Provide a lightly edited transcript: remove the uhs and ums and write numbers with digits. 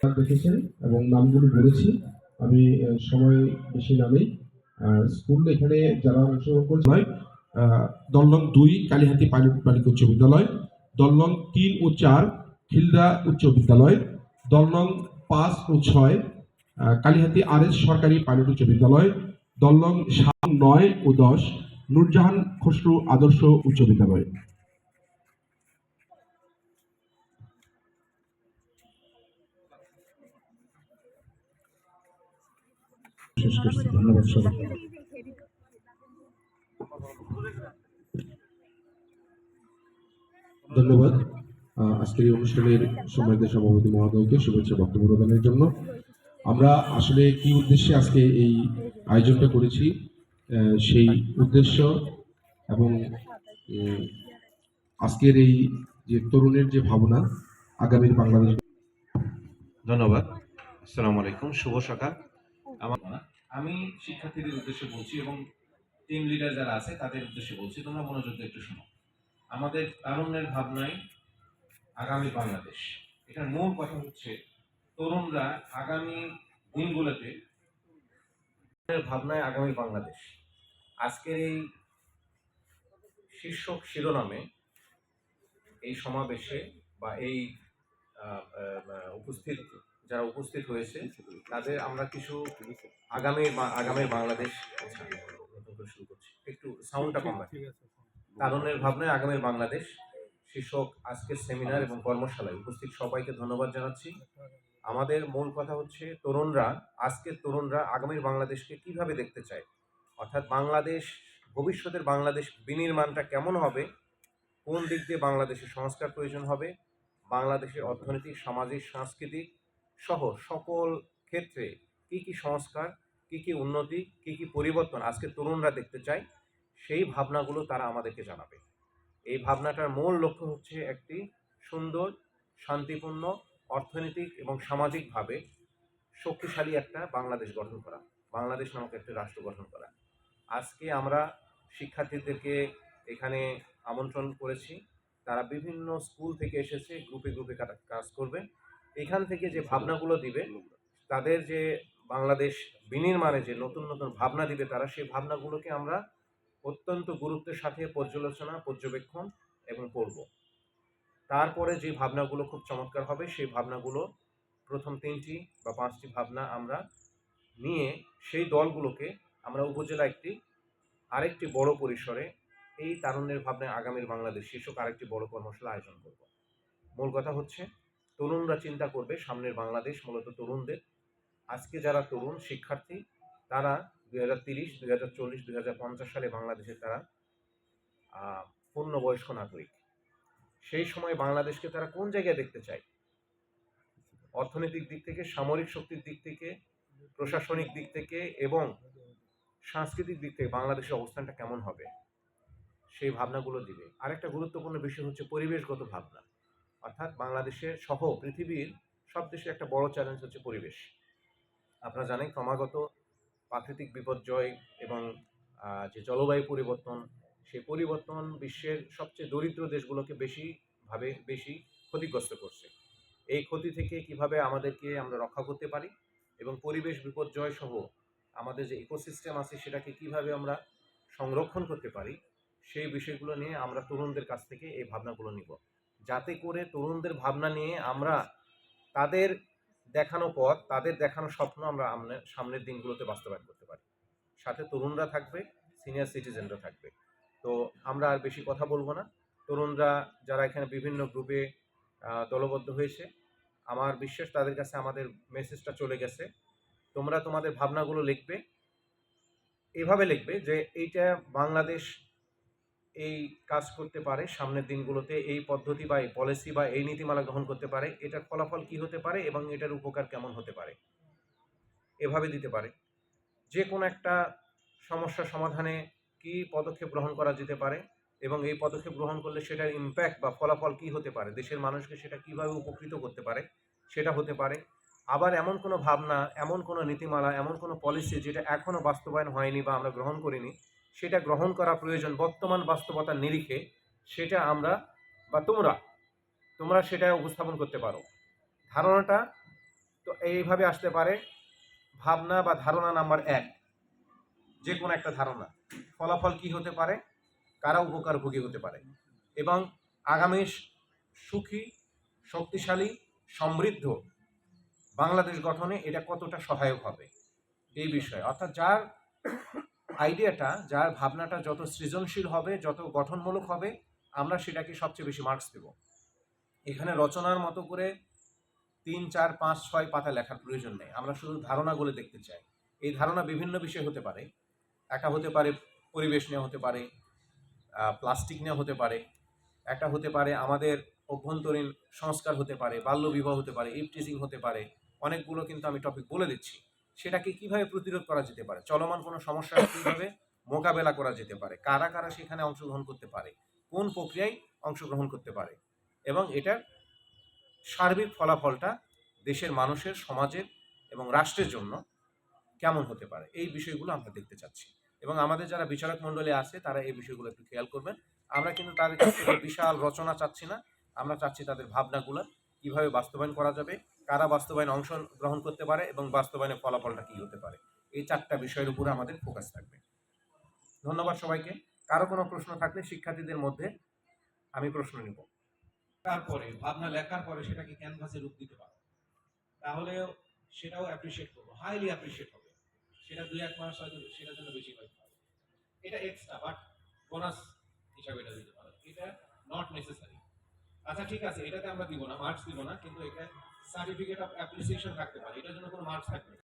দেখেছেন এবং নামগুলো বলেছি। আমি সময় বেশি না নেই। স্কুল এখানে যারা অংশগ্রহণ করছে দলনং ২ কালীহাতি পাইলট বালিকা উচ্চ বিদ্যালয়, দলনং ৩ ও ৪ খিলদা উচ্চ বিদ্যালয়, দলনং ৫ ও ৬ কালীহাতি RS সরকারি পাইলট উচ্চ বিদ্যালয়, দলনং ৭, ৯ ও ১০ নূরজাহান খসরু আদর্শ উচ্চ বিদ্যালয়। শেষ করছি। ধন্যবাদ সবাই। ধন্যবাদ আজকের এই অনুষ্ঠানের সম্মানিত সভাপতি মহোদয়কে শুভেচ্ছা বক্তব্য প্রদানের জন্য। আমরা আসলে কি উদ্দেশ্যে আজকে এই আয়োজনটা করেছি, সেই উদ্দেশ্য এবং আজকের এই যে তরুণের যে ভাবনা আগামীর বাংলাদেশ। ধন্যবাদ। আসসালামু আলাইকুম, শুভ সকাল। আমি শিক্ষার্থীদের উদ্দেশ্যে বলছি এবং টিম লিডার যারা আছে তাদের উদ্দেশ্যে বলছি, তোমরা মনোযোগ দিয়ে একটু শোনো। আমাদের তারুণ্যের ভাবনায় আগামী বাংলাদেশ, এটার মূল কথা হচ্ছে তরুণরা আগামী দিনগুলোতে ভাবনায় আগামী বাংলাদেশ। আজকের এই শীর্ষক শিরোনামে এই সমাবেশে বা এই যারা উপস্থিত হয়েছে তাদের আমরা কিছু আগামীর বাংলাদেশ শুরু করছি। একটু সাউন্ডটা কম রাখি। তারুণ্যের ভাবনায় আগামীর বাংলাদেশ শীর্ষক আজকের সেমিনার এবং কর্মশালায় উপস্থিত সবাইকে ধন্যবাদ জানাচ্ছি। আমাদের মূল কথা হচ্ছে আজকের তরুণরা আগামীর বাংলাদেশকে কিভাবে দেখতে চায়, অর্থাৎ বাংলাদেশ, ভবিষ্যতের বাংলাদেশ বিনির্মাণটা কেমন হবে, কোন দিক দিয়ে বাংলাদেশের সংস্কার প্রয়োজন হবে, বাংলাদেশের অর্থনৈতিক, সামাজিক, সাংস্কৃতিক সহ সকল ক্ষেত্রে কি কি সংস্কার, কি কি উন্নতি, কি কি পরিবর্তন আজকে তরুণরা দেখতে চায়, সেই ভাবনাগুলো তারা আমাদেরকে জানাবে। এই ভাবনাটার মূল লক্ষ্য হচ্ছে একটি সুন্দর, শান্তিপূর্ণ, অর্থনৈতিক এবং সামাজিকভাবে শক্তিশালী একটা বাংলাদেশ গঠন করা, বাংলাদেশ নামক একটা রাষ্ট্র গঠন করা। আজকে আমরা শিক্ষার্থীদেরকে এখানে আমন্ত্রণ করেছি। তারা বিভিন্ন স্কুল থেকে এসেছে, গ্রুপে গ্রুপে কাজ করবে। এখান থেকে যে ভাবনাগুলো দিবে, তাদের যে বাংলাদেশ বিনির্মাণে যে নতুন নতুন ভাবনা দিবে তারা, সেই ভাবনাগুলোকে আমরা অত্যন্ত গুরুত্বের সাথে পর্যবেক্ষণ এবং পড়ব। তারপরে যে ভাবনাগুলো খুব চমৎকার হবে, সেই ভাবনাগুলো প্রথম 3টি বা 5টি ভাবনা আমরা নিয়ে সেই দলগুলোকে আমরা উপজেলা আরেকটি বড় পরিসরে এই তারুণ্যের ভাবনায় আগামীর বাংলাদেশ শীর্ষক আরেকটি বড় কর্মশালা আয়োজন করব। মূল কথা হচ্ছে তরুণরা চিন্তা করবে সামনের বাংলাদেশ মূলত তরুণদের। আজকে যারা তরুণ শিক্ষার্থী তারা 2030, 2040, 2050 সালে বাংলাদেশে তারা পূর্ণবয়স্ক নাগরিক। সেই সময় বাংলাদেশকে তারা কোন জায়গায় দেখতে চায়, অর্থনৈতিক দিক থেকে, সামরিক শক্তির দিক থেকে, প্রশাসনিক দিক থেকে এবং সাংস্কৃতিক দিক থেকে বাংলাদেশের অবস্থানটা কেমন হবে, সেই ভাবনাগুলো দিবে। আরেকটা গুরুত্বপূর্ণ বিষয় হচ্ছে পরিবেশগত ভাবনা, অর্থাৎ বাংলাদেশের সহ পৃথিবীর সব দেশে একটা বড় চ্যালেঞ্জ হচ্ছে পরিবেশ। আপনারা জানেন ক্রমাগত প্রাকৃতিক বিপর্যয় এবং যে জলবায়ু পরিবর্তন, সেই পরিবর্তন বিশ্বের সবচেয়ে দরিদ্র দেশগুলোকে বেশি ক্ষতিগ্রস্ত করছে। এই ক্ষতি থেকে কিভাবে আমাদেরকে আমরা রক্ষা করতে পারি এবং পরিবেশ বিপর্যয় সহ আমাদের যে ইকোসিস্টেম আছে সেটাকে কিভাবে আমরা সংরক্ষণ করতে পারি, সেই বিষয়গুলো নিয়ে আমরা তরুণদের কাছ থেকে এই ভাবনাগুলো নিব, যাতে করে তরুণদের ভাবনা নিয়ে আমরা তাদের দেখানো পথ, তাদের দেখানো স্বপ্ন আমরা সামনের দিনগুলোতে বাস্তবায়ন করতে পারি। সাথে তরুণরা থাকবে, সিনিয়র সিটিজেনরা থাকবে। তো আমরা আর বেশি কথা বলবো না। তরুণরা যারা এখানে বিভিন্ন গ্রুপে দলবদ্ধ হয়েছে, আমার বিশ্বাস তাদের কাছে আমাদের মেসেজটা চলে গেছে। তোমরা তোমাদের ভাবনাগুলো লিখবে, এভাবে লিখবে যে এইটা বাংলাদেশ এই কাজ করতে পারে সামনের দিনগুলোতে, এই পদ্ধতি বা এই পলিসি বা এই নীতিমালা গ্রহণ করতে পারে, এটার ফলাফল কি হতে পারে এবং এটার উপকার কেমন হতে পারে, এভাবে দিতে পারে। যে কোনো একটা সমস্যা সমাধানে কি পদক্ষেপ গ্রহণ করা যেতে পারে এবং এই পদক্ষেপ গ্রহণ করলে সেটার ইম্প্যাক্ট বা ফলাফল কি হতে পারে, দেশের মানুষকে সেটা কিভাবে উপকৃত করতে পারে সেটা হতে পারে। আবার এমন কোনো ভাবনা, এমন কোনো নীতিমালা, এমন কোনো পলিসি যেটা এখনও বাস্তবায়ন হয়নি বা আমরা গ্রহণ করিনি, সেটা গ্রহণ করা প্রয়োজন বর্তমান বাস্তবতার নিরিখে, সেটা আমরা বা তোমরা সেটা উপস্থাপন করতে পারো। ধারণাটা তো এইভাবে আসতে পারে ভাবনা বা ধারণা নাম্বার 1, যে কোনো একটা ধারণা। ফলাফল কি হতে পারে, কারা উপকারভোগী হতে পারে, এবং আগামী সুখী, শক্তিশালী, সমৃদ্ধ বাংলাদেশ গঠনে এটা কতটা সহায়ক হবে এই বিষয়ে। অর্থাৎ যার আইডিয়াটা, যার ভাবনাটা যত সৃজনশীল হবে, যত গঠনমূলক হবে, আমরা সেটাকে সবচেয়ে বেশি মার্কস দেব। এখানে রচনার মতো করে 3, 4, 5, 6 পাতা লেখার প্রয়োজন নেই। আমরা শুধু ধারণাগুলো দেখতে চাই। এই ধারণা বিভিন্ন বিষয় হতে পারে। একটা হতে পারে পরিবেশ নিয়ে, হতে পারে প্লাস্টিক নিয়ে, হতে পারে একটা হতে পারে আমাদের অভ্যন্তরীণ সংস্কার, হতে পারে বাল্যবিবাহ, হতে পারে ইভটিজিং, হতে পারে। অনেকগুলো কিন্তু আমি টপিক বলে দিচ্ছি। সেটাকে কিভাবে প্রতিরোধ করা যেতে পারে, চলমান কোনো সমস্যা কিভাবে মোকাবেলা করা যেতে পারে, কারা কারা সেখানে অংশগ্রহণ করতে পারে, কোন প্রক্রিয়ায় অংশগ্রহণ করতে পারে, এবং এটার সার্বিক ফলাফলটা দেশের মানুষের, সমাজের এবং রাষ্ট্রের জন্য কেমন হতে পারে, এই বিষয়গুলো আমরা দেখতে চাচ্ছি। এবং আমাদের যারা বিচারক মণ্ডলী আছে তারা এই বিষয়গুলো একটু খেয়াল করবেন। আমরা কিন্তু তাদের কাছ থেকে বিশাল রচনা চাচ্ছি না, আমরা চাচ্ছি তাদের ভাবনাগুলো কিভাবে বাস্তবায়ন করা যাবে, কারা বাস্তবায়নে অংশগ্রহণ করতে পারে, এবং বাস্তবায়নের ফলাফলটা কি হতে পারে। এই 4টা বিষয়ের উপরে আমাদের ফোকাস থাকবে। ধন্যবাদ সবাইকে। কারো কোনো প্রশ্ন থাকলে শিক্ষার্থীদের মধ্যে আমি প্রশ্ন নিব। তারপরে ভাবনা লেখার পরে সেটাকে ক্যানভাসে রূপ দিতে পারো, তাহলে সেটাও অ্যাপ্রিশিয়েট করবো, হাইলি অ্যাপ্রিশিয়েট হবে। সেটা 2-1 মাস হয়তো সেটার জন্য বেশি হয়তো হবে। এটা এক্সট্রা, বাট বোনাস হিসাবে এটা দিতে পারো, এটা নট নেসেসারি। আচ্ছা ঠিক আছে, এটাতে আমরা দিব না, মার্কস দিব না, কিন্তু এটা সার্টিফিকেট অফ অ্যাপ্রিসিয়েশন থাকতে পারে, এটার জন্য কোনো মার্কস থাকবে না।